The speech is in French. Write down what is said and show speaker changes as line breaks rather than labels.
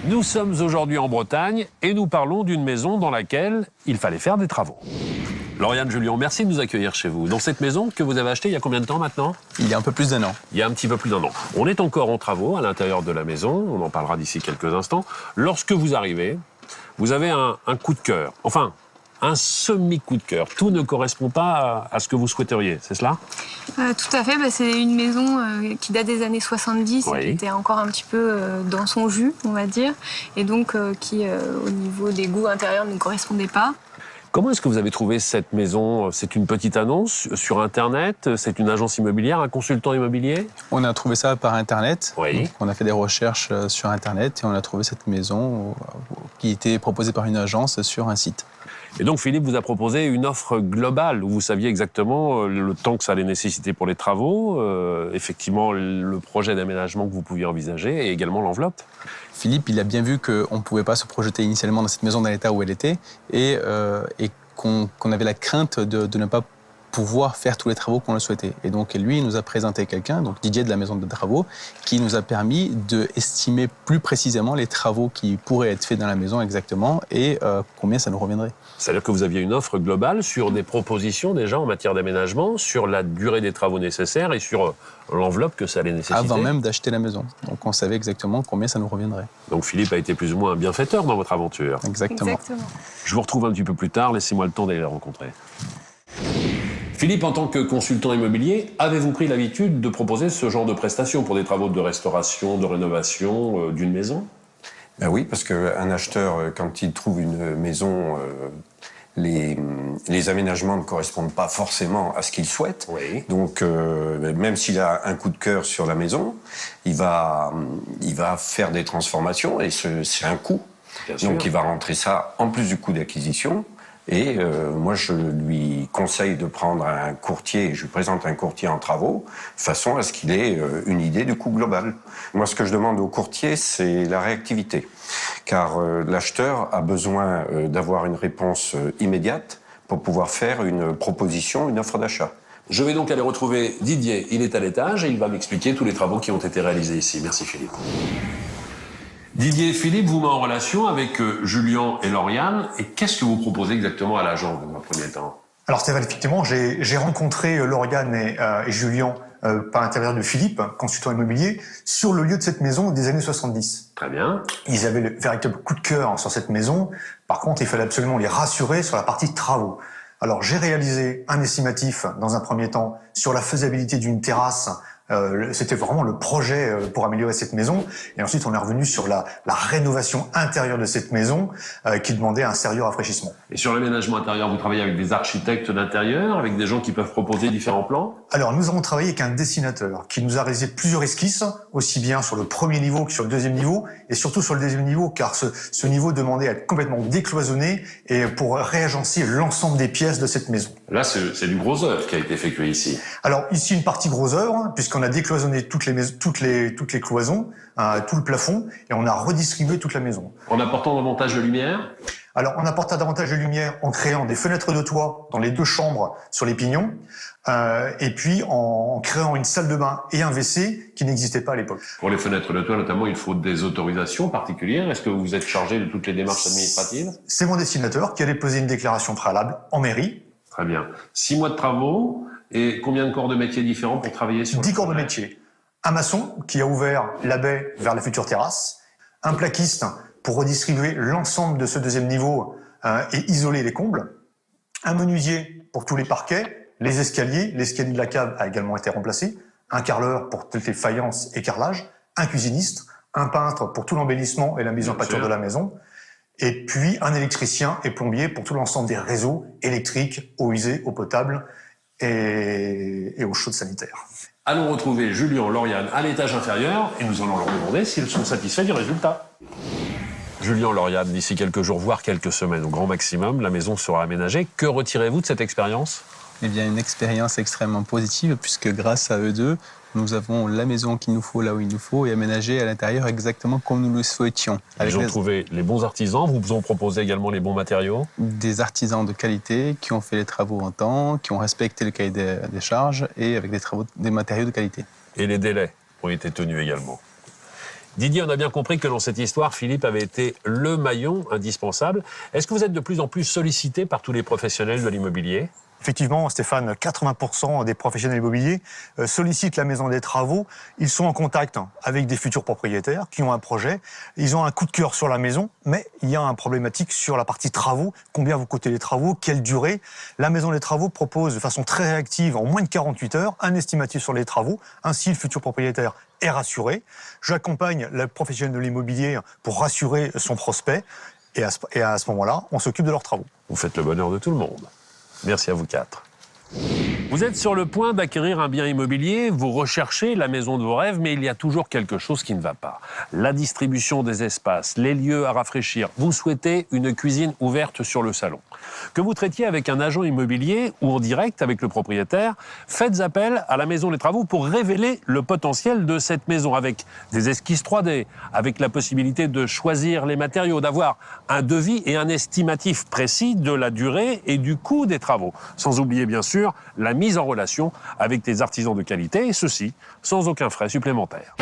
Nous sommes aujourd'hui en Bretagne et nous parlons d'une maison dans laquelle il fallait faire des travaux. Lauriane Jullion, merci de nous accueillir chez vous. Dans cette maison que vous avez achetée il y a combien de temps maintenant?
Il y a un peu plus d'un an.
Il y a un petit peu plus d'un an. On est encore en travaux à l'intérieur de la maison, on en parlera d'ici quelques instants. Lorsque vous arrivez, vous avez un coup de cœur, enfin un semi-coup de cœur. Tout ne correspond pas à ce que vous souhaiteriez, c'est cela?
Tout à fait, c'est une maison qui date des années 70
Oui.
et qui était encore un petit peu dans son jus, on va dire, et donc qui, au niveau des goûts intérieurs, ne correspondait pas.
Comment est-ce que vous avez trouvé cette maison? C'est une petite annonce sur Internet? C'est une agence immobilière, un consultant immobilier?
On a trouvé ça par Internet.
Oui.
Donc, on a fait des recherches sur Internet et on a trouvé cette maison qui était proposée par une agence sur un site.
Et donc Philippe vous a proposé une offre globale où vous saviez exactement le temps que ça allait nécessiter pour les travaux, effectivement le projet d'aménagement que vous pouviez envisager et également l'enveloppe.
Philippe, il a bien vu qu'on ne pouvait pas se projeter initialement dans cette maison dans l'état où elle était et qu'on avait la crainte de ne pas pouvoir faire tous les travaux qu'on le souhaitait. Et donc lui, il nous a présenté quelqu'un, donc Didier de la maison de travaux, qui nous a permis d'estimer plus précisément les travaux qui pourraient être faits dans la maison exactement et combien ça nous reviendrait.
C'est-à-dire que vous aviez une offre globale sur des propositions déjà en matière d'aménagement, sur la durée des travaux nécessaires et sur l'enveloppe que ça allait nécessiter.
Avant même d'acheter la maison. Donc on savait exactement combien ça nous reviendrait.
Donc Philippe a été plus ou moins un bienfaiteur dans votre aventure.
Exactement.
Je vous retrouve un petit peu plus tard, laissez-moi le temps d'aller la rencontrer. Philippe, en tant que consultant immobilier, avez-vous pris l'habitude de proposer ce genre de prestations pour des travaux de restauration, de rénovation d'une maison?
Ben oui, parce qu'un acheteur, quand il trouve une maison, les aménagements ne correspondent pas forcément à ce qu'il souhaite.
Oui.
Donc, même s'il a un coup de cœur sur la maison, il va faire des transformations et c'est un coût.
Bien sûr.
Donc, il va rentrer ça en plus du coût d'acquisition. Et moi, je lui conseille de prendre un courtier, je lui présente un courtier en travaux, de façon à ce qu'il ait une idée du coût global. Moi, ce que je demande au courtier, c'est la réactivité. Car l'acheteur a besoin d'avoir une réponse immédiate pour pouvoir faire une proposition, une offre d'achat.
Je vais donc aller retrouver Didier, il est à l'étage et il va m'expliquer tous les travaux qui ont été réalisés ici. Merci Philippe. Didier et Philippe vous mettent en relation avec Julien et Lauriane. Et qu'est-ce que vous proposez exactement à l'agence dans un premier temps?
Alors Stéphane, effectivement, j'ai rencontré Lauriane et Julien par l'intermédiaire de Philippe, consultant immobilier, sur le lieu de cette maison des années 70.
Très bien.
Ils avaient le véritable coup de cœur sur cette maison. Par contre, il fallait absolument les rassurer sur la partie travaux. Alors j'ai réalisé un estimatif dans un premier temps sur la faisabilité d'une terrasse. C'était vraiment le projet pour améliorer cette maison. Et ensuite, on est revenu sur la rénovation intérieure de cette maison qui demandait un sérieux rafraîchissement.
Et sur l'aménagement intérieur, vous travaillez avec des architectes d'intérieur, avec des gens qui peuvent proposer différents plans?
Alors, nous avons travaillé avec un dessinateur qui nous a réalisé plusieurs esquisses, aussi bien sur le premier niveau que sur le deuxième niveau, et surtout sur le deuxième niveau, car ce niveau demandait à être complètement décloisonné et pour réagencer l'ensemble des pièces de cette maison.
Là, c'est du gros œuvre qui a été effectué ici.
Alors, ici, une partie gros œuvre, puisqu'on a décloisonné toutes les cloisons, tout le plafond, et on a redistribué toute la maison.
En apportant davantage de lumière?
Alors, on apporta davantage de lumière en créant des fenêtres de toit dans les deux chambres sur les pignons, et puis en créant une salle de bain et un WC qui n'existaient pas à l'époque.
Pour les fenêtres de toit, notamment, il faut des autorisations particulières. Est-ce que vous êtes chargé de toutes les démarches administratives?
C'est mon dessinateur qui a déposé une déclaration préalable en mairie.
Très bien. 6 mois de travaux et combien de corps de métiers différents pour travailler sur
10 corps de métier. Un maçon qui a ouvert la baie vers la future terrasse. Un plaquiste pour redistribuer l'ensemble de ce deuxième niveau et isoler les combles. Un menuisier pour tous les parquets, les escaliers. L'escalier de la cave a également été remplacé. Un carreleur pour toutes les faïences et carrelages. Un cuisiniste. Un peintre pour tout l'embellissement et la mise en pâture de la maison. Et puis un électricien et plombier pour tout l'ensemble des réseaux électriques, eau usée, eau potable et eau chaude sanitaire.
Allons retrouver Julien, Lauriane à l'étage inférieur et nous allons leur demander s'ils sont satisfaits du résultat. Julien, Lauriane, d'ici quelques jours, voire quelques semaines au grand maximum, la maison sera aménagée. Que retirez-vous de cette expérience?
Eh bien, une expérience extrêmement positive puisque grâce à eux deux, nous avons la maison qu'il nous faut là où il nous faut et aménagée à l'intérieur exactement comme nous le souhaitions.
Ils ont trouvé les bons artisans, vous ont proposé également les bons matériaux?
Des artisans de qualité qui ont fait les travaux en temps, qui ont respecté le cahier des charges et avec des matériaux de qualité.
Et les délais ont été tenus également. Didier, on a bien compris que dans cette histoire, Philippe avait été le maillon indispensable. Est-ce que vous êtes de plus en plus sollicité par tous les professionnels de l'immobilier ?
Effectivement, Stéphane, 80% des professionnels immobiliers sollicitent la maison des travaux. Ils sont en contact avec des futurs propriétaires qui ont un projet. Ils ont un coup de cœur sur la maison, mais il y a un problématique sur la partie travaux. Combien vous coûtez les travaux? Quelle durée? La maison des travaux propose de façon très réactive, en moins de 48 heures, un estimatif sur les travaux. Ainsi, le futur propriétaire est rassuré. J'accompagne le professionnel de l'immobilier pour rassurer son prospect. Et à ce moment-là, on s'occupe de leurs travaux.
Vous faites le bonheur de tout le monde. Merci à vous quatre. Vous êtes sur le point d'acquérir un bien immobilier, vous recherchez la maison de vos rêves, mais il y a toujours quelque chose qui ne va pas. La distribution des espaces, les lieux à rafraîchir. Vous souhaitez une cuisine ouverte sur le salon. Que vous traitiez avec un agent immobilier ou en direct avec le propriétaire, faites appel à la Maison des Travaux pour révéler le potentiel de cette maison avec des esquisses 3D, avec la possibilité de choisir les matériaux, d'avoir un devis et un estimatif précis de la durée et du coût des travaux. Sans oublier bien sûr la mise en relation avec des artisans de qualité, et ceci sans aucun frais supplémentaire.